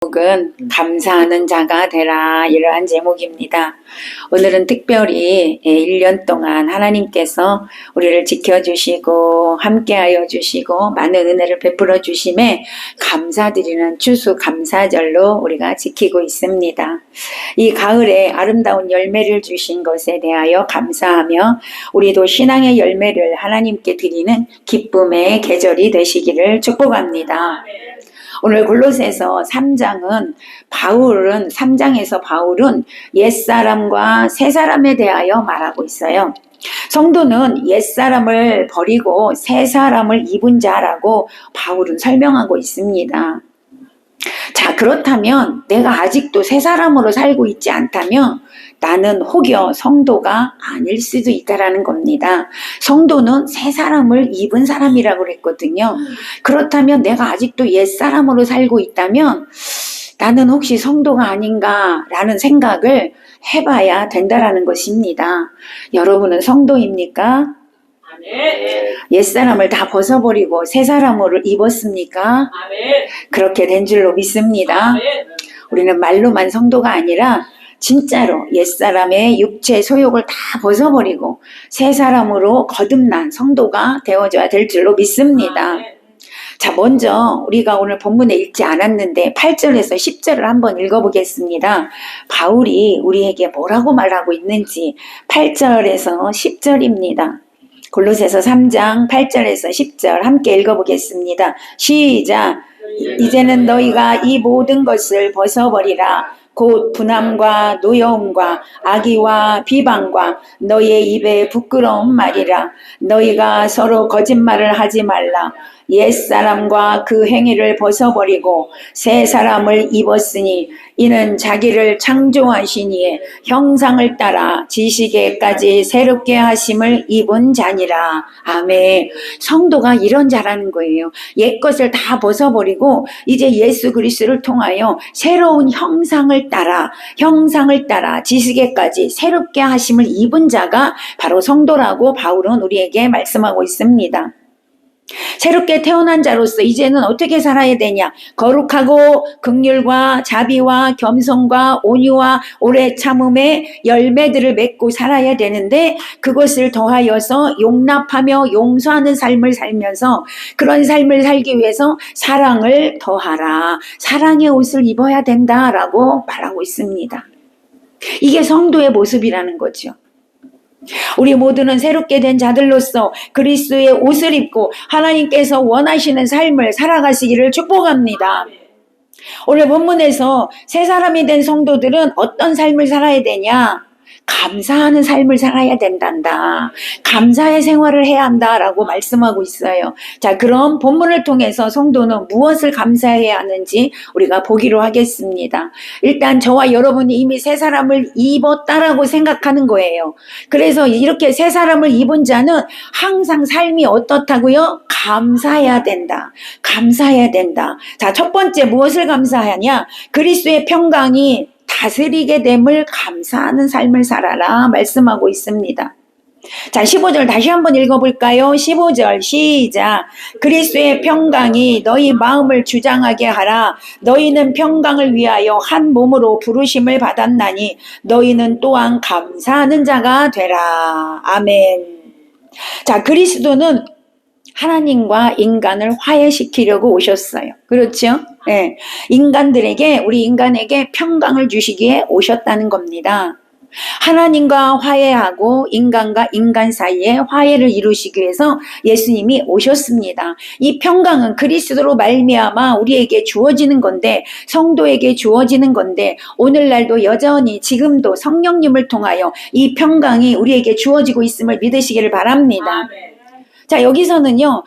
제목은 감사하는 자가 되라, 이러한 제목입니다. 오늘은 특별히 1년 동안 하나님께서 우리를 지켜주시고 함께하여 주시고 많은 은혜를 베풀어 주심에 감사드리는 추수감사절로 우리가 지키고 있습니다. 이 가을에 아름다운 열매를 주신 것에 대하여 감사하며 우리도 신앙의 열매를 하나님께 드리는 기쁨의 계절이 되시기를 축복합니다. 오늘 골로새서 3장은 3장에서 바울은 옛사람과 새사람에 대하여 말하고 있어요. 성도는 옛사람을 버리고 새사람을 입은 자라고 바울은 설명하고 있습니다. 자, 그렇다면 내가 아직도 새사람으로 살고 있지 않다면 나는 혹여 성도가 아닐 수도 있다라는 겁니다. 성도는 새 사람을 입은 사람이라고 그랬거든요. 그렇다면 내가 아직도 옛사람으로 살고 있다면 나는 혹시 성도가 아닌가라는 생각을 해봐야 된다라는 것입니다. 여러분은 성도입니까? 옛사람을 다 벗어버리고 새 사람으로 입었습니까? 그렇게 된 줄로 믿습니다. 우리는 말로만 성도가 아니라 진짜로 옛사람의 육체 소욕을 다 벗어버리고 새 사람으로 거듭난 성도가 되어줘야 될 줄로 믿습니다. 자, 먼저 우리가 오늘 본문에 읽지 않았는데 8절에서 10절을 한번 읽어보겠습니다. 바울이 우리에게 뭐라고 말하고 있는지 8절에서 10절입니다. 골로새서 3장 8절에서 10절 함께 읽어보겠습니다. 시작! 이제는 너희가 이 모든 것을 벗어버리라. 곧 분함과 노여움과 악의와 비방과 너희의 입에 부끄러운 말이라. 너희가 서로 거짓말을 하지 말라. 옛사람과 그 행위를 벗어버리고 새 사람을 입었으니 이는 자기를 창조하신 이의 형상을 따라 지식에까지 새롭게 하심을 입은 자니라. 아멘. 성도가 이런 자라는 거예요. 옛것을 다 벗어버리고 이제 예수 그리스도를 통하여 새로운 형상을 따라 지식에까지 새롭게 하심을 입은 자가 바로 성도라고 바울은 우리에게 말씀하고 있습니다. 새롭게 태어난 자로서 이제는 어떻게 살아야 되냐? 거룩하고 긍휼과 자비와 겸손과 온유와 오래 참음의 열매들을 맺고 살아야 되는데 그것을 더하여서 용납하며 용서하는 삶을 살면서 그런 삶을 살기 위해서 사랑을 더하라. 사랑의 옷을 입어야 된다라고 말하고 있습니다. 이게 성도의 모습이라는 거죠. 우리 모두는 새롭게 된 자들로서 그리스도의 옷을 입고 하나님께서 원하시는 삶을 살아가시기를 축복합니다. 오늘 본문에서 새 사람이 된 성도들은 어떤 삶을 살아야 되냐? 감사하는 삶을 살아야 된단다. 감사의 생활을 해야 한다라고 말씀하고 있어요. 자, 그럼 본문을 통해서 성도는 무엇을 감사해야 하는지 우리가 보기로 하겠습니다. 일단 저와 여러분이 이미 새 사람을 입었다라고 생각하는 거예요. 그래서 이렇게 새 사람을 입은 자는 항상 삶이 어떻다고요? 감사해야 된다. 감사해야 된다. 자, 첫 번째 무엇을 감사하냐? 그리스도의 평강이 다스리게 됨을 감사하는 삶을 살아라 말씀하고 있습니다. 자, 15절 다시 한번 읽어볼까요? 15절 시작! 그리스도의 평강이 너희 마음을 주장하게 하라. 너희는 평강을 위하여 한 몸으로 부르심을 받았나니 너희는 또한 감사하는 자가 되라. 아멘. 자, 그리스도는 하나님과 인간을 화해시키려고 오셨어요. 그렇죠? 네. 우리 인간에게 평강을 주시기에 오셨다는 겁니다. 하나님과 화해하고 인간과 인간 사이에 화해를 이루시기 위해서 예수님이 오셨습니다. 이 평강은 그리스도로 말미암아 우리에게 주어지는 건데, 성도에게 주어지는 건데, 오늘날도 여전히 지금도 성령님을 통하여 이 평강이 우리에게 주어지고 있음을 믿으시기를 바랍니다. 아멘. 자, 여기서는요,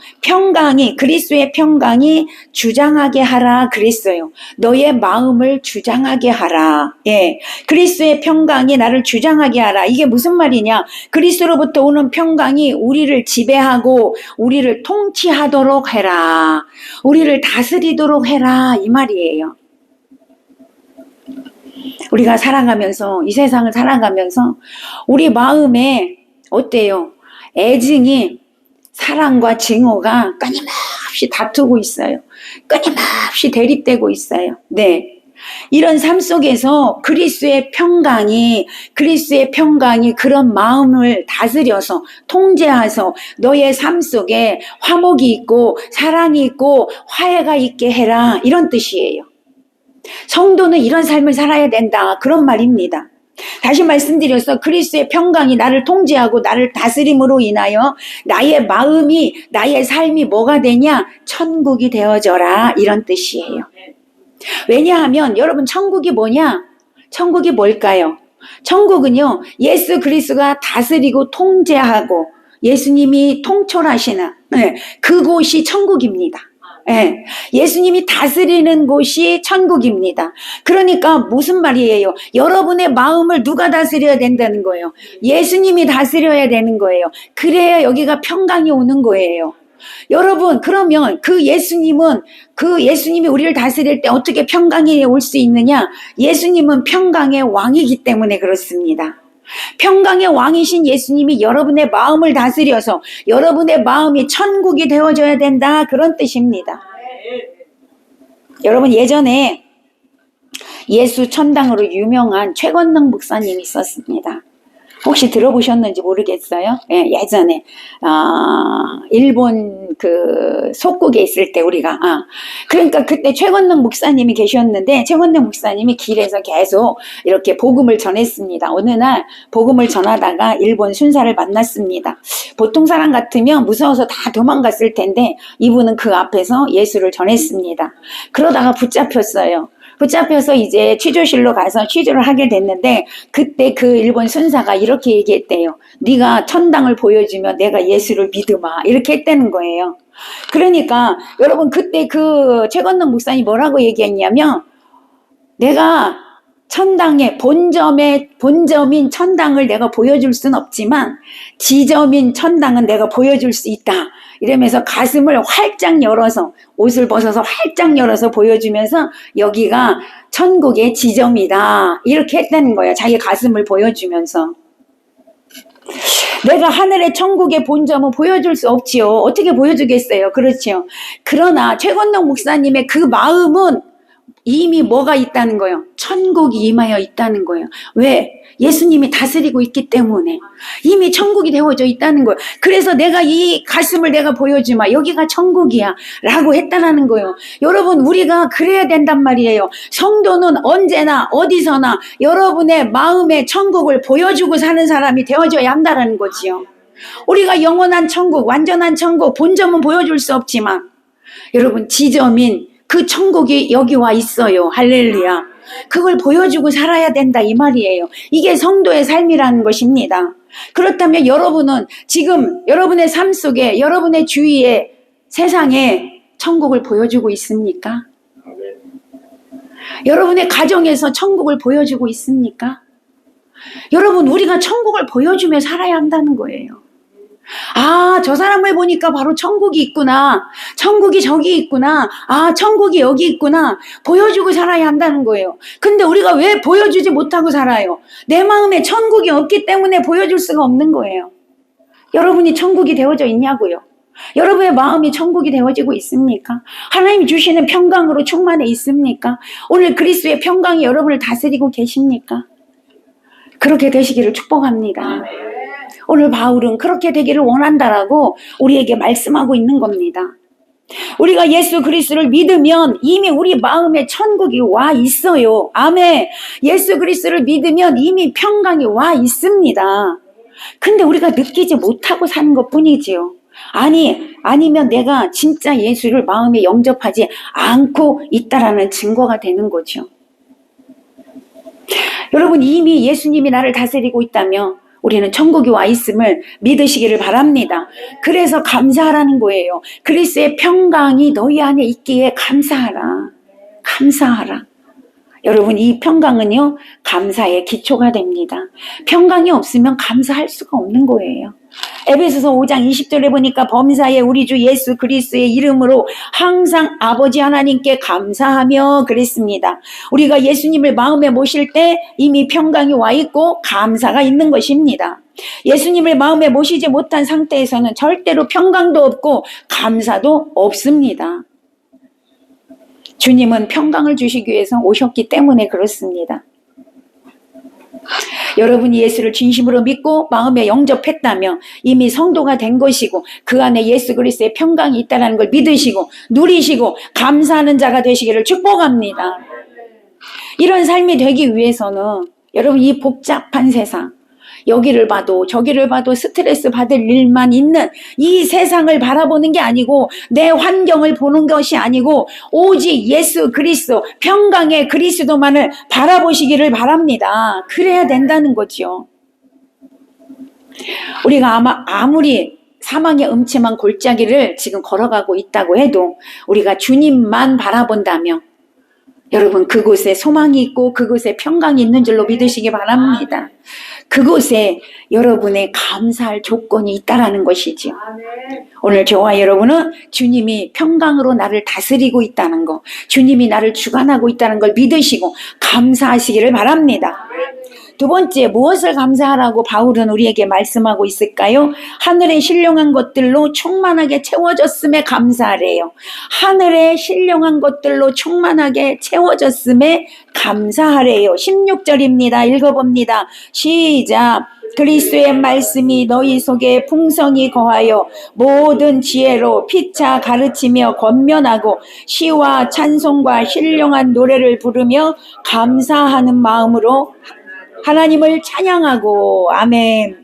그리스도의 평강이 주장하게 하라 그랬어요. 너의 마음을 주장하게 하라. 예. 그리스도의 평강이 나를 주장하게 하라. 이게 무슨 말이냐? 그리스도로부터 오는 평강이 우리를 지배하고 우리를 통치하도록 해라. 우리를 다스리도록 해라. 이 말이에요. 우리가 살아가면서, 이 세상을 살아가면서 우리 마음에 어때요? 애증이 사랑과 증오가 끊임없이 다투고 있어요. 끊임없이 대립되고 있어요. 네. 이런 삶 속에서 그리스도의 평강이 그런 마음을 다스려서 통제해서 너의 삶 속에 화목이 있고 사랑이 있고 화해가 있게 해라, 이런 뜻이에요. 성도는 이런 삶을 살아야 된다, 그런 말입니다. 다시 말씀드려서 그리스도의 평강이 나를 통제하고 나를 다스림으로 인하여 나의 마음이, 나의 삶이 뭐가 되냐? 천국이 되어져라, 이런 뜻이에요. 왜냐하면 여러분, 천국이 뭐냐? 천국이 뭘까요? 천국은요, 예수 그리스도가 다스리고 통제하고 예수님이 통솔하시는 그곳이 천국입니다. 예수님이 다스리는 곳이 천국입니다. 그러니까 무슨 말이에요? 여러분의 마음을 누가 다스려야 된다는 거예요? 예수님이 다스려야 되는 거예요. 그래야 여기가 평강이 오는 거예요. 여러분, 그러면 그 예수님이 우리를 다스릴 때 어떻게 평강이 올 수 있느냐? 예수님은 평강의 왕이기 때문에 그렇습니다. 평강의 왕이신 예수님이 여러분의 마음을 다스려서 여러분의 마음이 천국이 되어져야 된다, 그런 뜻입니다. 여러분, 예전에 예수 천당으로 유명한 최건능 목사님이 있었습니다. 혹시 들어보셨는지 모르겠어요. 예전에 일본 그 속국에 있을 때 우리가 그러니까 그때 최건능 목사님이 계셨는데, 최건능 목사님이 길에서 계속 이렇게 복음을 전했습니다. 어느 날 복음을 전하다가 일본 순사를 만났습니다. 보통 사람 같으면 무서워서 다 도망갔을 텐데 이분은 그 앞에서 예수를 전했습니다. 그러다가 붙잡혔어요. 붙잡혀서 이제 취조실로 가서 취조를 하게 됐는데, 그때 그 일본 순사가 이렇게 얘기했대요. 네가 천당을 보여주면 내가 예수를 믿으마, 이렇게 했다는 거예요. 그러니까 여러분, 그때 그 최건능 목사님이 뭐라고 얘기했냐면, 내가 천당의 본점인 천당을 내가 보여줄 수는 없지만 지점인 천당은 내가 보여줄 수 있다, 이러면서 가슴을 활짝 열어서, 옷을 벗어서 활짝 열어서 보여주면서 여기가 천국의 지점이다, 이렇게 했다는 거예요. 자기 가슴을 보여주면서. 내가 하늘의 천국의 본점은 보여줄 수 없지요. 어떻게 보여주겠어요? 그렇죠. 그러나 최건능 목사님의 그 마음은 이미 뭐가 있다는 거예요? 천국이 임하여 있다는 거예요. 왜? 예수님이 다스리고 있기 때문에 이미 천국이 되어져 있다는 거예요. 그래서 내가 이 가슴을 내가 보여주마, 여기가 천국이야 라고 했다는 거예요. 여러분, 우리가 그래야 된단 말이에요. 성도는 언제나 어디서나 여러분의 마음의 천국을 보여주고 사는 사람이 되어져야 한다는 거지요. 우리가 영원한 천국, 완전한 천국, 본점은 보여줄 수 없지만 여러분, 지점인 그 천국이 여기 와 있어요. 할렐루야. 그걸 보여주고 살아야 된다, 이 말이에요. 이게 성도의 삶이라는 것입니다. 그렇다면 여러분은 지금 여러분의 삶 속에, 여러분의 주위에, 세상에 천국을 보여주고 있습니까? 여러분의 가정에서 천국을 보여주고 있습니까? 여러분, 우리가 천국을 보여주며 살아야 한다는 거예요. 저 사람을 보니까 바로 천국이 있구나. 천국이 저기 있구나. 천국이 여기 있구나. 보여주고 살아야 한다는 거예요. 근데 우리가 왜 보여주지 못하고 살아요? 내 마음에 천국이 없기 때문에 보여줄 수가 없는 거예요. 여러분이 천국이 되어져 있냐고요? 여러분의 마음이 천국이 되어지고 있습니까? 하나님이 주시는 평강으로 충만해 있습니까? 오늘 그리스도의 평강이 여러분을 다스리고 계십니까? 그렇게 되시기를 축복합니다. 오늘 바울은 그렇게 되기를 원한다라고 우리에게 말씀하고 있는 겁니다. 우리가 예수 그리스도를 믿으면 이미 우리 마음에 천국이 와 있어요. 아멘. 예수 그리스도를 믿으면 이미 평강이 와 있습니다. 근데 우리가 느끼지 못하고 사는 것 뿐이지요. 아니면 내가 진짜 예수를 마음에 영접하지 않고 있다라는 증거가 되는 거죠. 여러분, 이미 예수님이 나를 다스리고 있다며 우리는 천국이 와 있음을 믿으시기를 바랍니다. 그래서 감사하라는 거예요. 그리스도의 평강이 너희 안에 있기에 감사하라. 감사하라. 여러분, 이 평강은요, 감사의 기초가 됩니다. 평강이 없으면 감사할 수가 없는 거예요. 에베소서 5장 20절에 보니까 범사에 우리 주 예수 그리스도의 이름으로 항상 아버지 하나님께 감사하며 그랬습니다. 우리가 예수님을 마음에 모실 때 이미 평강이 와 있고 감사가 있는 것입니다. 예수님을 마음에 모시지 못한 상태에서는 절대로 평강도 없고 감사도 없습니다. 주님은 평강을 주시기 위해서 오셨기 때문에 그렇습니다. 여러분이 예수를 진심으로 믿고 마음에 영접했다면 이미 성도가 된 것이고 그 안에 예수 그리스도의 평강이 있다는 걸 믿으시고 누리시고 감사하는 자가 되시기를 축복합니다. 이런 삶이 되기 위해서는 여러분 이 복잡한 세상 여기를 봐도 저기를 봐도 스트레스 받을 일만 있는 이 세상을 바라보는 게 아니고 내 환경을 보는 것이 아니고 오직 예수 그리스도 평강의 그리스도만을 바라보시기를 바랍니다. 그래야 된다는 거죠. 우리가 아무리 사망의 음침한 골짜기를 지금 걸어가고 있다고 해도 우리가 주님만 바라본다면 여러분 그곳에 소망이 있고 그곳에 평강이 있는 줄로 믿으시기 바랍니다. 그곳에 여러분의 감사할 조건이 있다라는 것이죠. 오늘 저와 여러분은 주님이 평강으로 나를 다스리고 있다는 거, 주님이 나를 주관하고 있다는 걸 믿으시고 감사하시기를 바랍니다. 두 번째, 무엇을 감사하라고 바울은 우리에게 말씀하고 있을까요? 하늘의 신령한 것들로 충만하게 채워졌음에 감사하래요. 하늘의 신령한 것들로 충만하게 채워졌음에 감사하래요. 16절입니다. 읽어봅니다. 시작. 그리스도의 말씀이 너희 속에 풍성히 거하여 모든 지혜로 피차 가르치며 권면하고 시와 찬송과 신령한 노래를 부르며 감사하는 마음으로 하나님을 찬양하고 아멘.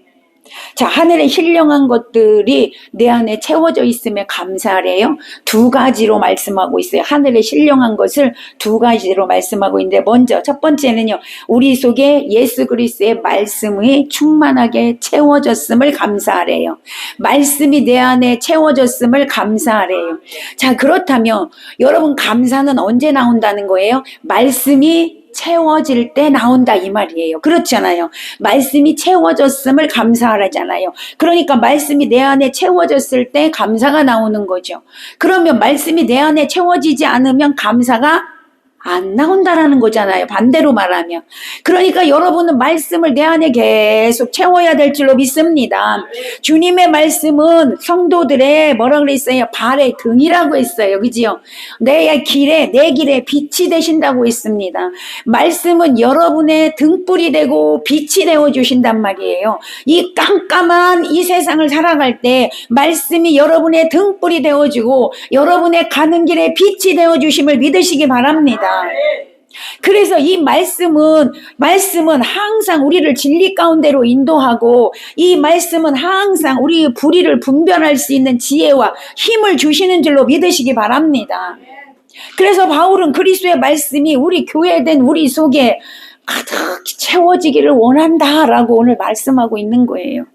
자, 하늘의 신령한 것들이 내 안에 채워져 있음에 감사하래요. 두 가지로 말씀하고 있어요. 하늘의 신령한 것을 두 가지로 말씀하고 있는데 먼저 첫 번째는요. 우리 속에 예수 그리스도의 말씀이 충만하게 채워졌음을 감사하래요. 말씀이 내 안에 채워졌음을 감사하래요. 자, 그렇다면 여러분 감사는 언제 나온다는 거예요? 말씀이 채워질 때 나온다 이 말이에요. 그렇잖아요. 말씀이 채워졌음을 감사하라잖아요. 그러니까 말씀이 내 안에 채워졌을 때 감사가 나오는 거죠. 그러면 말씀이 내 안에 채워지지 않으면 감사가 안 나온다라는 거잖아요. 반대로 말하면. 그러니까 여러분은 말씀을 내 안에 계속 채워야 될 줄로 믿습니다. 주님의 말씀은 성도들의 뭐라 그랬어요? 발의 등이라고 했어요. 그지요? 내 길에 빛이 되신다고 했습니다. 말씀은 여러분의 등불이 되고 빛이 되어 주신단 말이에요. 이 깜깜한 이 세상을 살아갈 때 말씀이 여러분의 등불이 되어주고 여러분의 가는 길에 빛이 되어 주심을 믿으시기 바랍니다. 그래서 이 말씀은 항상 우리를 진리 가운데로 인도하고 이 말씀은 항상 우리의 불의를 분별할 수 있는 지혜와 힘을 주시는 줄로 믿으시기 바랍니다. 그래서 바울은 그리스도의 말씀이 우리 교회된 우리 속에 가득 채워지기를 원한다라고 오늘 말씀하고 있는 거예요.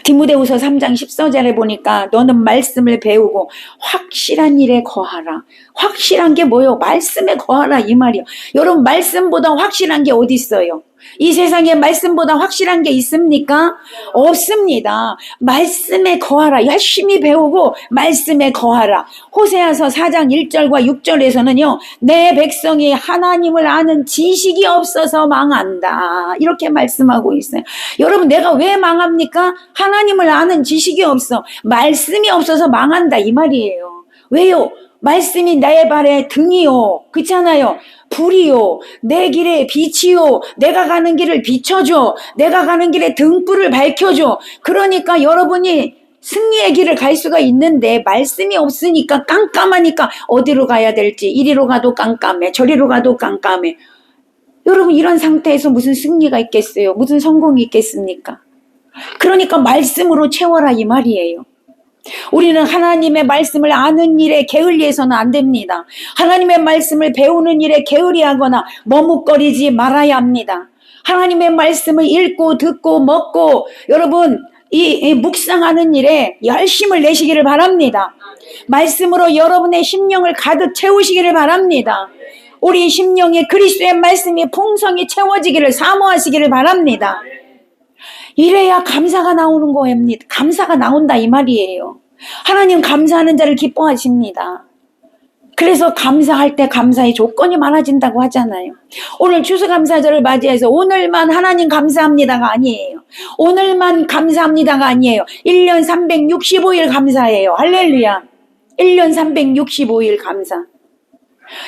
디모데후서 3장 14절에 보니까 너는 말씀을 배우고 확실한 일에 거하라. 확실한 게 뭐예요? 말씀에 거하라 이 말이요. 여러분 말씀보다 확실한 게 어디 있어요? 이 세상에 말씀보다 확실한 게 있습니까? 없습니다. 말씀에 거하라. 열심히 배우고 말씀에 거하라. 호세아서 4장 1절과 6절에서는요. 내 백성이 하나님을 아는 지식이 없어서 망한다. 이렇게 말씀하고 있어요. 여러분 내가 왜 망합니까? 하나님을 아는 지식이 없어. 말씀이 없어서 망한다 이 말이에요. 왜요? 말씀이 나의 발에 등이요. 그렇잖아요. 불이요. 내 길에 빛이요. 내가 가는 길을 비춰줘. 내가 가는 길에 등불을 밝혀줘. 그러니까 여러분이 승리의 길을 갈 수가 있는데 말씀이 없으니까 깜깜하니까 어디로 가야 될지 이리로 가도 깜깜해. 저리로 가도 깜깜해. 여러분 이런 상태에서 무슨 승리가 있겠어요? 무슨 성공이 있겠습니까? 그러니까 말씀으로 채워라 이 말이에요. 우리는 하나님의 말씀을 아는 일에 게을리해서는 안 됩니다. 하나님의 말씀을 배우는 일에 게으리하거나 머뭇거리지 말아야 합니다. 하나님의 말씀을 읽고 듣고 먹고 여러분 이 묵상하는 일에 열심을 내시기를 바랍니다. 말씀으로 여러분의 심령을 가득 채우시기를 바랍니다. 우리 심령에 그리스도의 말씀이 풍성히 채워지기를 사모하시기를 바랍니다. 이래야 감사가 나오는 거입니다. 감사가 나온다 이 말이에요. 하나님 감사하는 자를 기뻐하십니다. 그래서 감사할 때 감사의 조건이 많아진다고 하잖아요. 오늘 추수감사절을 맞이해서 오늘만 하나님 감사합니다가 아니에요. 오늘만 감사합니다가 아니에요. 1년 365일 감사해요. 할렐루야. 1년 365일 감사.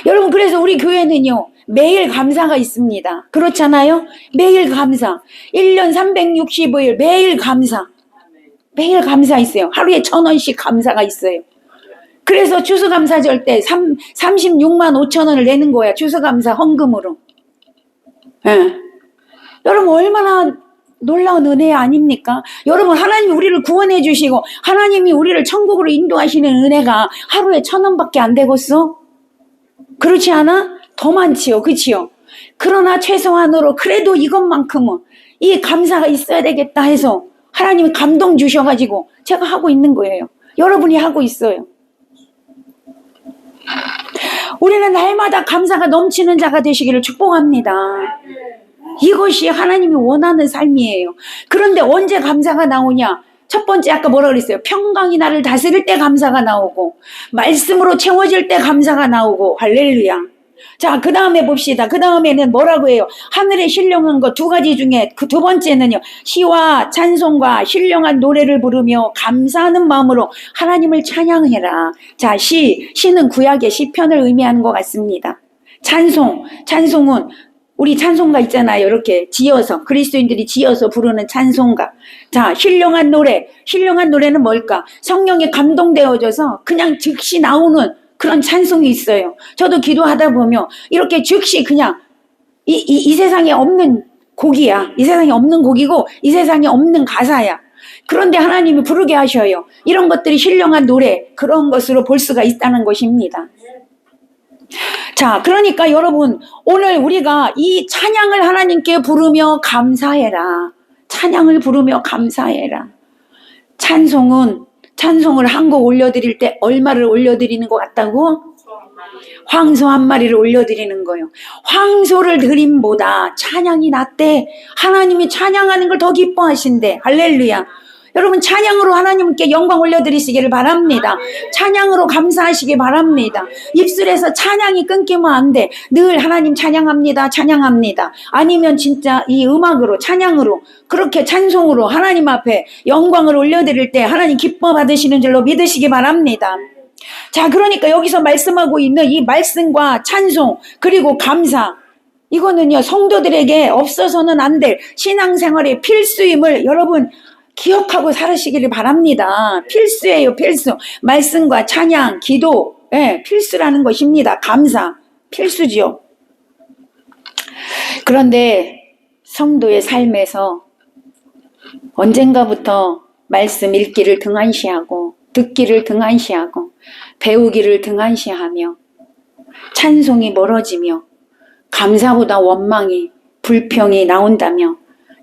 여러분, 그래서 우리 교회는요, 매일 감사가 있습니다. 그렇잖아요? 매일 감사. 1년 365일 매일 감사. 매일 감사 있어요. 하루에 1,000원씩 감사가 있어요. 그래서 추수감사절 때 36만 5천 원을 내는 거야. 추수감사 헌금으로. 예. 여러분, 얼마나 놀라운 은혜 아닙니까? 여러분, 하나님이 우리를 구원해 주시고 하나님이 우리를 천국으로 인도하시는 은혜가 하루에 1,000원밖에 안 되겠어? 그렇지 않아? 더 많지요. 그치요? 그러나 최소한으로 그래도 이것만큼은 이 감사가 있어야 되겠다 해서 하나님이 감동 주셔가지고 제가 하고 있는 거예요. 여러분이 하고 있어요. 우리는 날마다 감사가 넘치는 자가 되시기를 축복합니다. 이것이 하나님이 원하는 삶이에요. 그런데 언제 감사가 나오냐? 첫 번째 아까 뭐라 그랬어요? 평강이 나를 다스릴 때 감사가 나오고 말씀으로 채워질 때 감사가 나오고 할렐루야. 자, 그 다음에 봅시다. 그 다음에는 뭐라고 해요? 하늘에 신령한 것 2가지 중에 그 2번째는요. 시와 찬송과 신령한 노래를 부르며 감사하는 마음으로 하나님을 찬양해라. 자, 시는 구약의 시편을 의미하는 것 같습니다. 찬송은 우리 찬송가 있잖아요. 이렇게 지어서 그리스도인들이 지어서 부르는 찬송가. 자, 신령한 노래는 뭘까? 성령에 감동되어져서 그냥 즉시 나오는 그런 찬송이 있어요. 저도 기도하다 보면 이렇게 즉시 그냥 이 세상에 없는 곡이야. 이 세상에 없는 곡이고 이 세상에 없는 가사야. 그런데 하나님이 부르게 하셔요. 이런 것들이 신령한 노래, 그런 것으로 볼 수가 있다는 것입니다. 자, 그러니까 여러분, 오늘 우리가 이 찬양을 하나님께 부르며 감사해라. 찬양을 부르며 감사해라. 찬송을 한 곡 올려드릴 때 얼마를 올려드리는 것 같다고? 황소 한 마리를 올려드리는 거예요. 황소를 드림보다 찬양이 낫대. 하나님이 찬양하는 걸 더 기뻐하신대. 할렐루야. 여러분, 찬양으로 하나님께 영광 올려드리시기를 바랍니다. 찬양으로 감사하시기 바랍니다. 입술에서 찬양이 끊기면 안 돼. 늘 하나님 찬양합니다. 찬양합니다. 아니면 진짜 이 음악으로, 찬양으로, 그렇게 찬송으로 하나님 앞에 영광을 올려드릴 때 하나님 기뻐 받으시는 줄로 믿으시기 바랍니다. 자, 그러니까 여기서 말씀하고 있는 이 말씀과 찬송 그리고 감사, 이거는요, 성도들에게 없어서는 안 될 신앙생활의 필수임을 여러분 기억하고 살으시기를 바랍니다. 필수예요, 필수. 말씀과 찬양, 기도, 필수라는 것입니다. 감사, 필수지요. 그런데 성도의 삶에서 언젠가부터 말씀 읽기를 등한시하고 듣기를 등한시하고 배우기를 등한시하며 찬송이 멀어지며 감사보다 원망이, 불평이 나온다며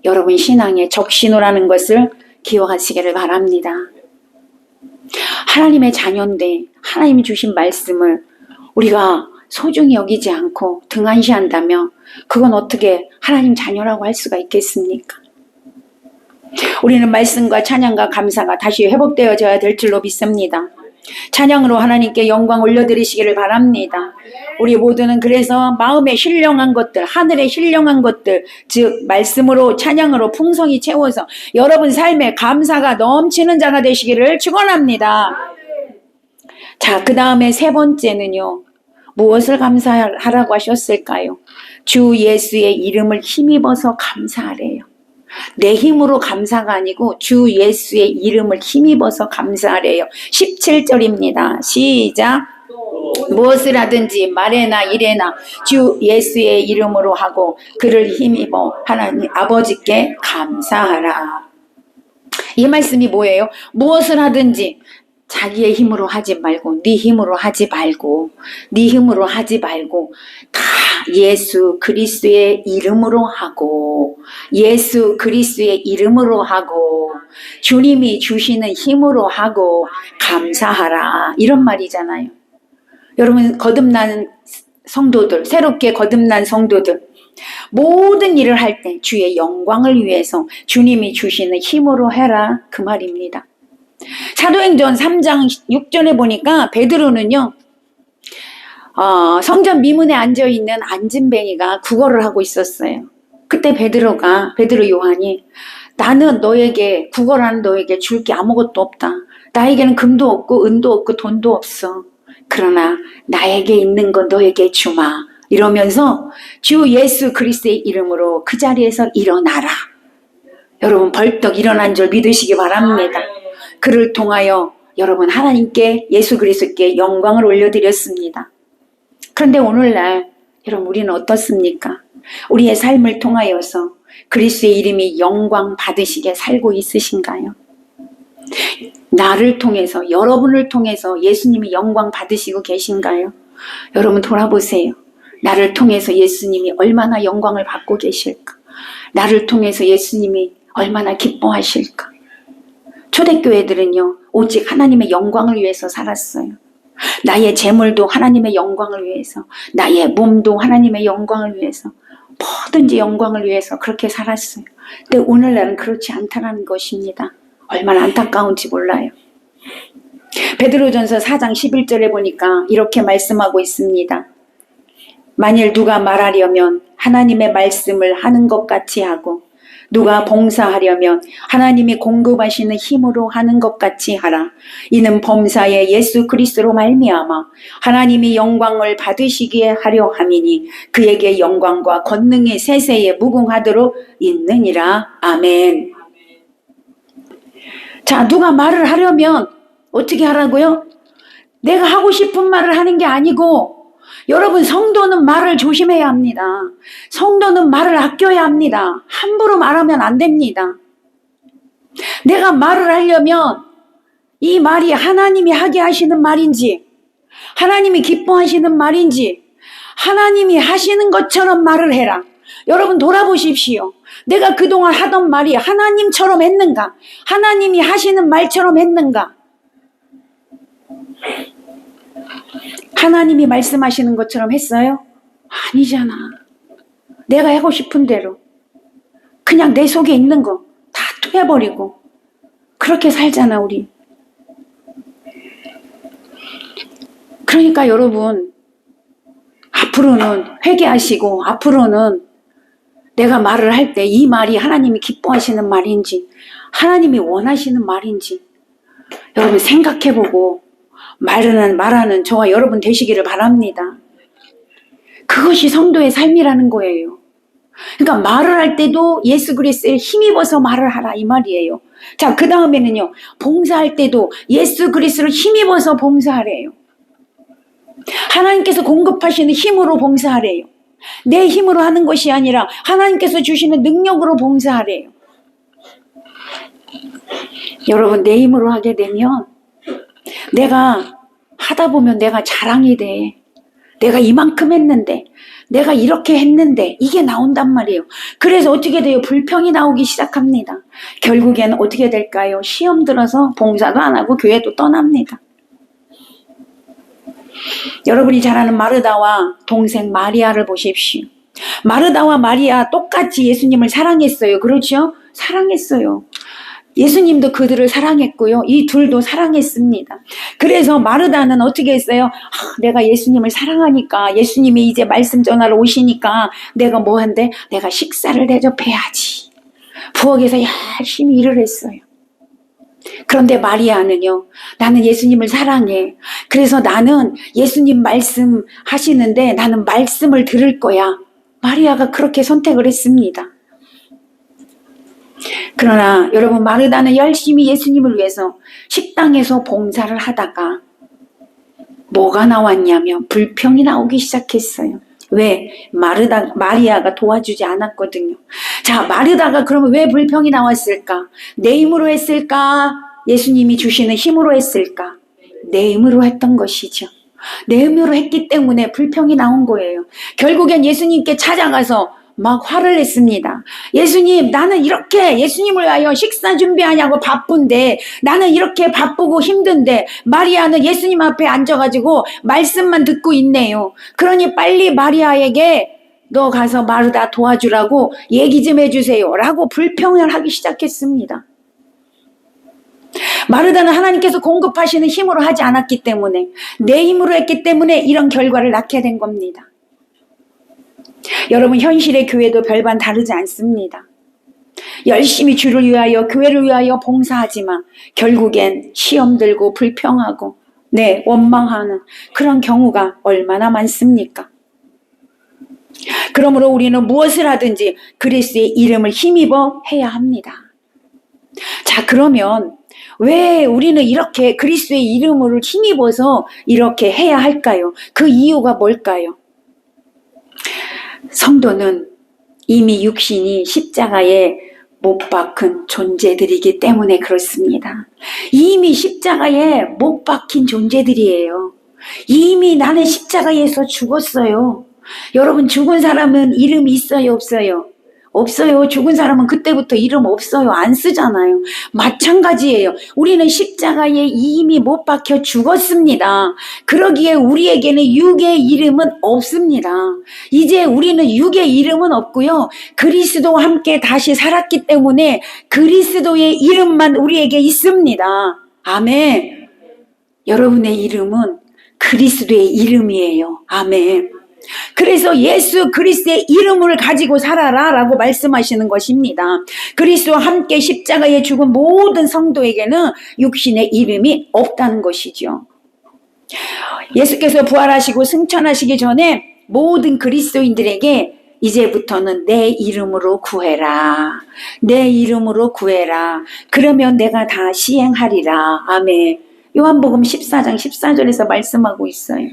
여러분 신앙의 적신호라는 것을 기억하시기를 바랍니다. 하나님의 자녀인데 하나님이 주신 말씀을 우리가 소중히 여기지 않고 등한시한다면 그건 어떻게 하나님 자녀라고 할 수가 있겠습니까? 우리는 말씀과 찬양과 감사가 다시 회복되어져야 될 줄로 믿습니다. 찬양으로 하나님께 영광 올려드리시기를 바랍니다. 우리 모두는 그래서 마음에 신령한 것들, 하늘에 신령한 것들, 즉 말씀으로 찬양으로 풍성히 채워서 여러분 삶에 감사가 넘치는 자가 되시기를 축원합니다. 자, 그 다음에 3번째는요. 무엇을 감사하라고 하셨을까요? 주 예수의 이름을 힘입어서 감사하래요. 내 힘으로 감사가 아니고 주 예수의 이름을 힘입어서 감사하래요. 17절입니다. 시작. 무엇을 하든지 말에나 일에나 주 예수의 이름으로 하고 그를 힘입어 하나님 아버지께 감사하라. 이 말씀이 뭐예요? 무엇을 하든지 자기의 힘으로 하지 말고 네 힘으로 하지 말고 네 힘으로 하지 말고 다 예수 그리스도의 이름으로 하고 예수 그리스도의 이름으로 하고 주님이 주시는 힘으로 하고 감사하라, 이런 말이잖아요. 여러분, 거듭난 성도들, 새롭게 거듭난 성도들, 모든 일을 할 때 주의 영광을 위해서 주님이 주시는 힘으로 해라, 그 말입니다. 사도행전 3장 6절에 보니까 베드로는요, 성전 미문에 앉아있는 안진뱅이가 구걸을 하고 있었어요. 그때 베드로 요한이 나는 너에게, 구걸하는 너에게 줄 게 아무것도 없다. 나에게는 금도 없고 은도 없고 돈도 없어. 그러나 나에게 있는 거 너에게 주마. 이러면서 주 예수 그리스도의 이름으로 그 자리에서 일어나라. 여러분 벌떡 일어난 줄 믿으시기 바랍니다. 그를 통하여 여러분 하나님께 예수 그리스도께 영광을 올려드렸습니다. 그런데 오늘날 여러분 우리는 어떻습니까? 우리의 삶을 통하여서 그리스도의 이름이 영광 받으시게 살고 있으신가요? 나를 통해서 여러분을 통해서 예수님이 영광 받으시고 계신가요? 여러분 돌아보세요. 나를 통해서 예수님이 얼마나 영광을 받고 계실까? 나를 통해서 예수님이 얼마나 기뻐하실까? 초대교회들은요 오직 하나님의 영광을 위해서 살았어요. 나의 재물도 하나님의 영광을 위해서, 나의 몸도 하나님의 영광을 위해서, 뭐든지 영광을 위해서 그렇게 살았어요. 근데 오늘날은 그렇지 않다는 것입니다. 얼마나 안타까운지 몰라요. 베드로전서 4장 11절에 보니까 이렇게 말씀하고 있습니다. 만일 누가 말하려면 하나님의 말씀을 하는 것 같이 하고 누가 봉사하려면 하나님이 공급하시는 힘으로 하는 것 같이 하라. 이는 범사에 예수 그리스도로 말미암아 하나님이 영광을 받으시기에 하려 함이니 그에게 영광과 권능이 세세에 무궁하도록 있느니라. 아멘. 자, 누가 말을 하려면 어떻게 하라고요? 내가 하고 싶은 말을 하는 게 아니고 여러분 성도는 말을 조심해야 합니다. 성도는 말을 아껴야 합니다. 함부로 말하면 안 됩니다. 내가 말을 하려면 이 말이 하나님이 하게 하시는 말인지 하나님이 기뻐하시는 말인지 하나님이 하시는 것처럼 말을 해라. 여러분 돌아보십시오. 내가 그동안 하던 말이 하나님처럼 했는가? 하나님이 하시는 말처럼 했는가? 하나님이 말씀하시는 것처럼 했어요? 아니잖아. 내가 하고 싶은 대로 그냥 내 속에 있는 거 다 토해버리고 그렇게 살잖아 우리. 그러니까 여러분 앞으로는 회개하시고 앞으로는 내가 말을 할 때 이 말이 하나님이 기뻐하시는 말인지 하나님이 원하시는 말인지 여러분 생각해보고 말하는 저와 여러분 되시기를 바랍니다. 그것이 성도의 삶이라는 거예요. 그러니까 말을 할 때도 예수 그리스도에 힘입어서 말을 하라 이 말이에요. 자, 그 다음에는요. 봉사할 때도 예수 그리스도를 힘입어서 봉사하래요. 하나님께서 공급하시는 힘으로 봉사하래요. 내 힘으로 하는 것이 아니라 하나님께서 주시는 능력으로 봉사하래요. 여러분 내 힘으로 하게 되면 내가 하다 보면 내가 자랑이 돼. 내가 이만큼 했는데 내가 이렇게 했는데 이게 나온단 말이에요. 그래서 어떻게 돼요? 불평이 나오기 시작합니다. 결국엔 어떻게 될까요? 시험 들어서 봉사도 안 하고 교회도 떠납니다. 여러분이 잘 아는 마르다와 동생 마리아를 보십시오. 마르다와 마리아 똑같이 예수님을 사랑했어요. 그렇죠? 사랑했어요. 예수님도 그들을 사랑했고요. 이 둘도 사랑했습니다. 그래서 마르다는 어떻게 했어요? 내가 예수님을 사랑하니까 예수님이 이제 말씀 전하러 오시니까 내가 뭐 한대? 내가 식사를 대접해야지. 부엌에서 열심히 일을 했어요. 그런데 마리아는요. 나는 예수님을 사랑해. 그래서 나는 예수님 말씀 하시는데 나는 말씀을 들을 거야. 마리아가 그렇게 선택을 했습니다. 그러나 여러분 마르다는 열심히 예수님을 위해서 식당에서 봉사를 하다가 뭐가 나왔냐면 불평이 나오기 시작했어요. 왜? 마리아가 도와주지 않았거든요. 자, 마르다가 그러면 왜 불평이 나왔을까? 내 힘으로 했을까? 예수님이 주시는 힘으로 했을까? 내 힘으로 했던 것이죠. 내 힘으로 했기 때문에 불평이 나온 거예요. 결국엔 예수님께 찾아가서 막 화를 냈습니다. 예수님, 나는 이렇게 예수님을 위하여 식사 준비하냐고 바쁜데 나는 이렇게 바쁘고 힘든데 마리아는 예수님 앞에 앉아가지고 말씀만 듣고 있네요. 그러니 빨리 마리아에게 너 가서 마르다 도와주라고 얘기 좀 해주세요 라고 불평을 하기 시작했습니다. 마르다는 하나님께서 공급하시는 힘으로 하지 않았기 때문에 내 힘으로 했기 때문에 이런 결과를 낳게 된 겁니다. 여러분 현실의 교회도 별반 다르지 않습니다. 열심히 주를 위하여 교회를 위하여 봉사하지만 결국엔 시험 들고 불평하고 네, 원망하는 그런 경우가 얼마나 많습니까? 그러므로 우리는 무엇을 하든지 그리스도의 이름을 힘입어 해야 합니다. 자, 그러면 왜 우리는 이렇게 그리스도의 이름을 힘입어서 이렇게 해야 할까요? 그 이유가 뭘까요? 성도는 이미 육신이 십자가에 못 박힌 존재들이기 때문에 그렇습니다. 이미 십자가에 못 박힌 존재들이에요. 이미 나는 십자가에서 죽었어요. 여러분, 죽은 사람은 이름이 있어요, 없어요? 없어요. 죽은 사람은 그때부터 이름 없어요. 안 쓰잖아요. 마찬가지예요. 우리는 십자가에 이미 못 박혀 죽었습니다. 그러기에 우리에게는 육의 이름은 없습니다. 이제 우리는 육의 이름은 없고요. 그리스도와 함께 다시 살았기 때문에 그리스도의 이름만 우리에게 있습니다. 아멘. 여러분의 이름은 그리스도의 이름이에요. 아멘. 그래서 예수 그리스도의 이름을 가지고 살아라 라고 말씀하시는 것입니다. 그리스도와 함께 십자가에 죽은 모든 성도에게는 육신의 이름이 없다는 것이죠. 예수께서 부활하시고 승천하시기 전에 모든 그리스도인들에게 이제부터는 내 이름으로 구해라. 내 이름으로 구해라. 그러면 내가 다 시행하리라. 아멘. 요한복음 14장 14절에서 말씀하고 있어요.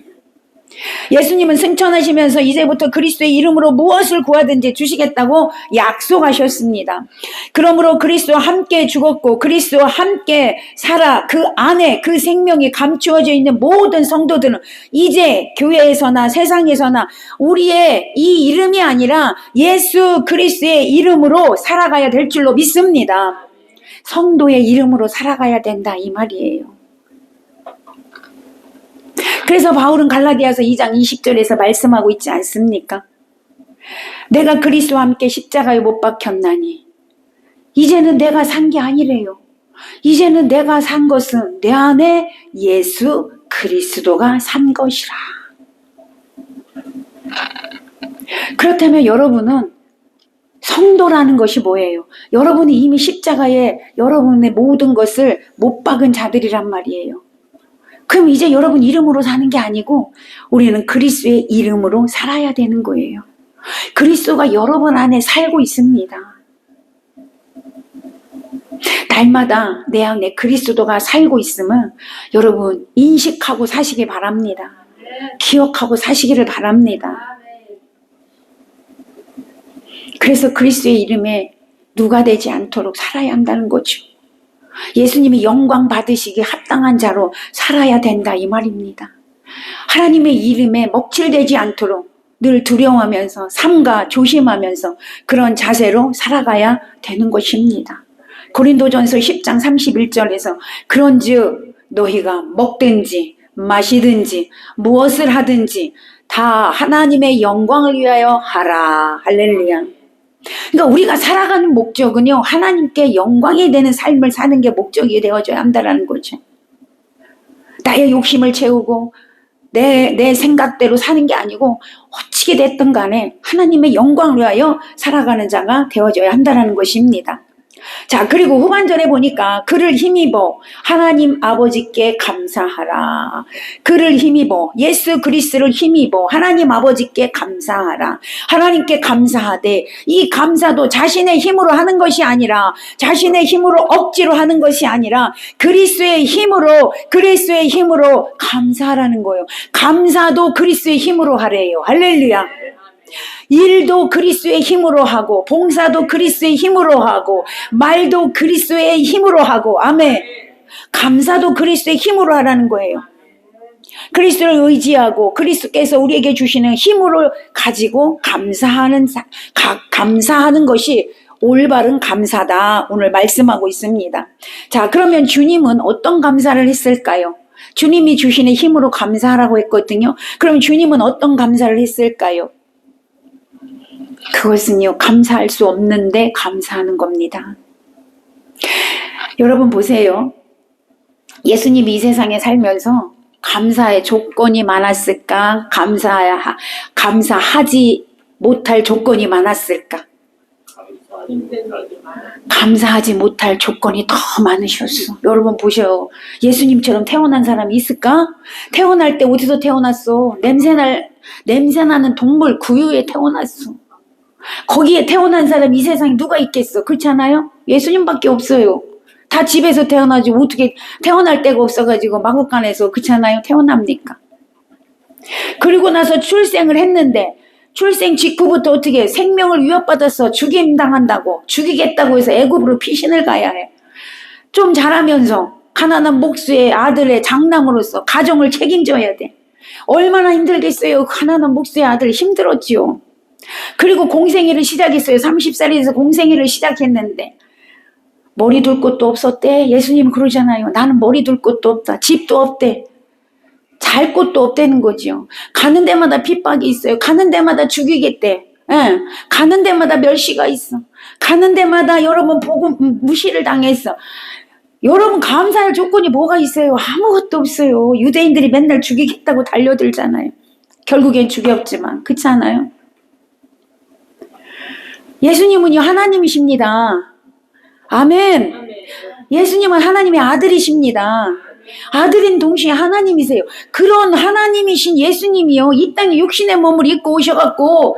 예수님은 승천하시면서 이제부터 그리스도의 이름으로 무엇을 구하든지 주시겠다고 약속하셨습니다. 그러므로 그리스도와 함께 죽었고 그리스도와 함께 살아 그 안에 그 생명이 감추어져 있는 모든 성도들은 이제 교회에서나 세상에서나 우리의 이 이름이 아니라 예수 그리스도의 이름으로 살아가야 될 줄로 믿습니다. 성도의 이름으로 살아가야 된다 이 말이에요. 그래서 바울은 갈라디아서 2장 20절에서 말씀하고 있지 않습니까? 내가 그리스도와 함께 십자가에 못 박혔나니 이제는 내가 산 게 아니래요. 이제는 내가 산 것은 내 안에 예수 그리스도가 산 것이라. 그렇다면 여러분은 성도라는 것이 뭐예요? 여러분이 이미 십자가에 여러분의 모든 것을 못 박은 자들이란 말이에요. 그럼 이제 여러분 이름으로 사는 게 아니고 우리는 그리스도의 이름으로 살아야 되는 거예요. 그리스도가 여러분 안에 살고 있습니다. 날마다 내 안에 그리스도가 살고 있으면 여러분 인식하고 사시기 바랍니다. 기억하고 사시기를 바랍니다. 그래서 그리스도의 이름에 누가 되지 않도록 살아야 한다는 거죠. 예수님이 영광 받으시기 합당한 자로 살아야 된다 이 말입니다. 하나님의 이름에 먹칠되지 않도록 늘 두려워하면서 삼가 조심하면서 그런 자세로 살아가야 되는 것입니다. 고린도전서 10장 31절에서 그런즉 너희가 먹든지 마시든지 무엇을 하든지 다 하나님의 영광을 위하여 하라. 할렐루야. 그러니까 우리가 살아가는 목적은요, 하나님께 영광이 되는 삶을 사는 게 목적이 되어져야 한다는 거죠. 나의 욕심을 채우고 내 생각대로 사는 게 아니고 어찌게 됐든 간에 하나님의 영광을 위하여 살아가는 자가 되어져야 한다는 것입니다. 자, 그리고 후반절에 보니까 그를 힘입어 하나님 아버지께 감사하라. 그를 힘입어 예수 그리스도를 힘입어 하나님 아버지께 감사하라. 하나님께 감사하되 이 감사도 자신의 힘으로 하는 것이 아니라 자신의 힘으로 억지로 하는 것이 아니라 그리스도의 힘으로 감사하라는 거예요. 감사도 그리스도의 힘으로 하래요. 할렐루야. 일도 그리스도의 힘으로 하고 봉사도 그리스도의 힘으로 하고 말도 그리스도의 힘으로 하고 아멘. 감사도 그리스도의 힘으로 하라는 거예요. 그리스도를 의지하고 그리스도께서 우리에게 주시는 힘으로 가지고 감사하는 것이 올바른 감사다 오늘 말씀하고 있습니다. 자, 그러면 주님은 어떤 감사를 했을까요? 주님이 주시는 힘으로 감사하라고 했거든요. 그럼 주님은 어떤 감사를 했을까요? 그것은요, 감사할 수 없는데 감사하는 겁니다. 여러분 보세요. 예수님이 이 세상에 살면서 감사의 조건이 많았을까? 감사하지 못할 조건이 많았을까? 감사하지 못할 조건이 더 많으셨어. 여러분 보셔. 예수님처럼 태어난 사람이 있을까? 태어날 때 어디서 태어났어? 냄새나는 동물 구유에 태어났어. 거기에 태어난 사람이 이 세상에 누가 있겠어? 그렇지 않아요? 예수님밖에 없어요. 다 집에서 태어나지 어떻게 태어날 데가 없어가지고 마구간에서 그렇지 않아요? 태어납니까? 그리고 나서 출생을 했는데 출생 직후부터 어떻게 생명을 위협받아서 죽임당한다고 죽이겠다고 해서 애굽으로 피신을 가야 해. 좀 자라면서 가난한 목수의 아들의 장남으로서 가정을 책임져야 돼. 얼마나 힘들겠어요. 가난한 목수의 아들 힘들었지요. 그리고 공생애를 시작했어요. 30살에서 공생애를 시작했는데 머리 둘 곳도 없었대. 예수님 그러잖아요. 나는 머리 둘 곳도 없다. 집도 없대. 잘 곳도 없다는 거지요. 가는 데마다 핍박이 있어요. 가는 데마다 죽이겠대. 예. 가는 데마다 멸시가 있어. 가는 데마다 여러분 복음 무시를 당했어. 여러분 감사할 조건이 뭐가 있어요? 아무것도 없어요. 유대인들이 맨날 죽이겠다고 달려들잖아요. 결국엔 죽였지만 그렇지 않아요? 예수님은요 하나님이십니다. 아멘. 예수님은 하나님의 아들이십니다. 아들인 동시에 하나님이세요. 그런 하나님이신 예수님이요 이 땅에 육신의 몸을 입고 오셔갖고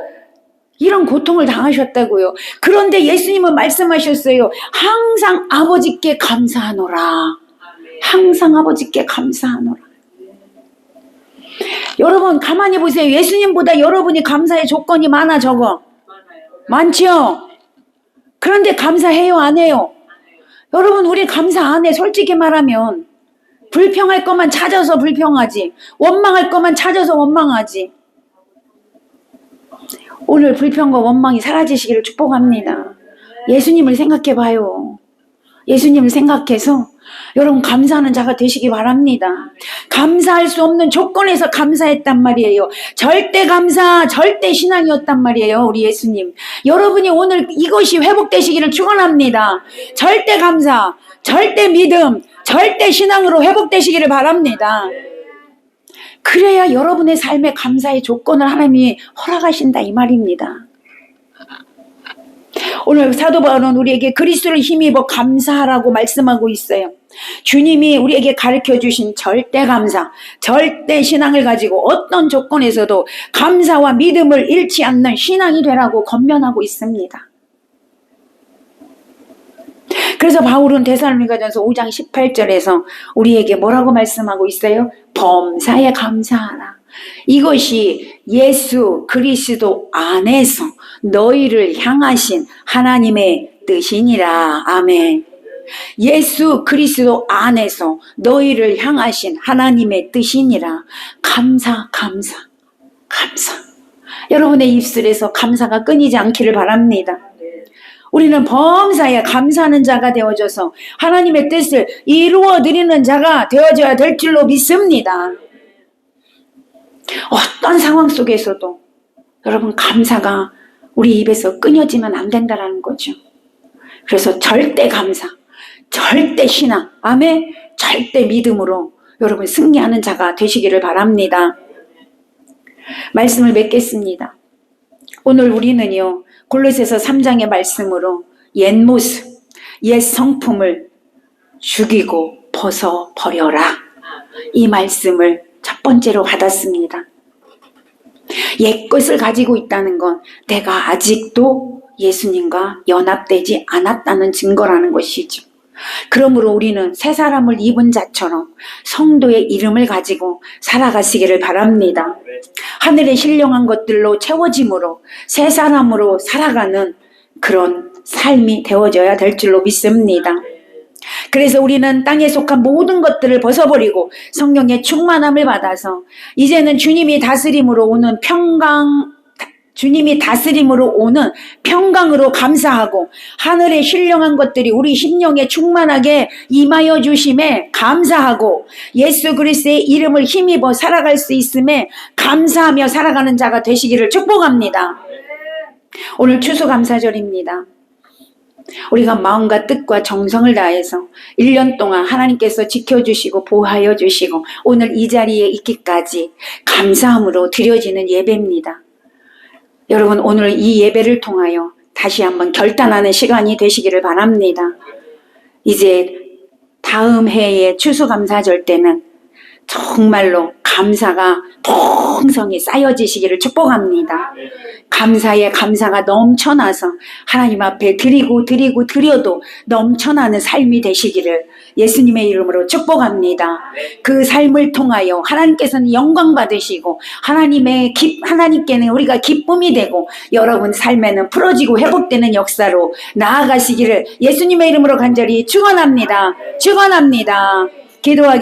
이런 고통을 당하셨다고요. 그런데 예수님은 말씀하셨어요. 항상 아버지께 감사하노라. 항상 아버지께 감사하노라. 여러분 가만히 보세요. 예수님보다 여러분이 감사의 조건이 많아 적어? 많죠? 그런데 감사해요 안 해요? 여러분 우리 감사 안 해. 솔직히 말하면 불평할 것만 찾아서 불평하지. 원망할 것만 찾아서 원망하지. 오늘 불평과 원망이 사라지시기를 축복합니다. 예수님을 생각해 봐요. 예수님을 생각해서 여러분 감사하는 자가 되시기 바랍니다. 감사할 수 없는 조건에서 감사했단 말이에요. 절대 감사, 절대 신앙이었단 말이에요. 우리 예수님. 여러분이 오늘 이것이 회복되시기를 축원합니다. 절대 감사, 절대 믿음, 절대 신앙으로 회복되시기를 바랍니다. 그래야 여러분의 삶의 감사의 조건을 하나님이 허락하신다 이 말입니다. 오늘 사도 바울은 우리에게 그리스도를 힘입어 감사하라고 말씀하고 있어요. 주님이 우리에게 가르쳐 주신 절대 감사, 절대 신앙을 가지고 어떤 조건에서도 감사와 믿음을 잃지 않는 신앙이 되라고 권면하고 있습니다. 그래서 바울은 데살로니가전서 5장 18절에서 우리에게 뭐라고 말씀하고 있어요? 범사에 감사하라. 이것이 예수 그리스도 안에서 너희를 향하신 하나님의 뜻이니라. 아멘. 예수 그리스도 안에서 너희를 향하신 하나님의 뜻이니라. 감사, 감사, 감사. 여러분의 입술에서 감사가 끊이지 않기를 바랍니다. 우리는 범사에 감사하는 자가 되어져서 하나님의 뜻을 이루어 드리는 자가 되어져야 될 줄로 믿습니다. 어떤 상황 속에서도 여러분 감사가 우리 입에서 끊어지면 안 된다는 거죠. 그래서 절대 감사, 절대 신앙, 아멘, 절대 믿음으로 여러분 승리하는 자가 되시기를 바랍니다. 말씀을 맺겠습니다. 오늘 우리는요 골로새서 3장의 말씀으로 옛 모습, 옛 성품을 죽이고 벗어버려라. 이 말씀을 첫 번째로 받았습니다. 옛 것을 가지고 있다는 건 내가 아직도 예수님과 연합되지 않았다는 증거라는 것이죠. 그러므로 우리는 새 사람을 입은 자처럼 성도의 이름을 가지고 살아가시기를 바랍니다. 하늘의 신령한 것들로 채워짐으로 새 사람으로 살아가는 그런 삶이 되어져야 될 줄로 믿습니다. 그래서 우리는 땅에 속한 모든 것들을 벗어버리고 성령의 충만함을 받아서 이제는 주님이 다스림으로 오는 평강으로 감사하고 하늘의 신령한 것들이 우리 심령에 충만하게 임하여 주심에 감사하고 예수 그리스도의 이름을 힘입어 살아갈 수 있음에 감사하며 살아가는 자가 되시기를 축복합니다. 오늘 추수감사절입니다. 우리가 마음과 뜻과 정성을 다해서 1년 동안 하나님께서 지켜주시고 보호하여 주시고 오늘 이 자리에 있기까지 감사함으로 드려지는 예배입니다. 여러분 오늘 이 예배를 통하여 다시 한번 결단하는 시간이 되시기를 바랍니다. 이제 다음 해의 추수감사절 때는 정말로 감사가 풍성히 쌓여지시기를 축복합니다. 감사에 감사가 넘쳐나서 하나님 앞에 드려도 넘쳐나는 삶이 되시기를 예수님의 이름으로 축복합니다. 그 삶을 통하여 하나님께서는 영광 받으시고 하나님께는 우리가 기쁨이 되고 여러분 삶에는 풀어지고 회복되는 역사로 나아가시기를 예수님의 이름으로 간절히 축원합니다. 기도하기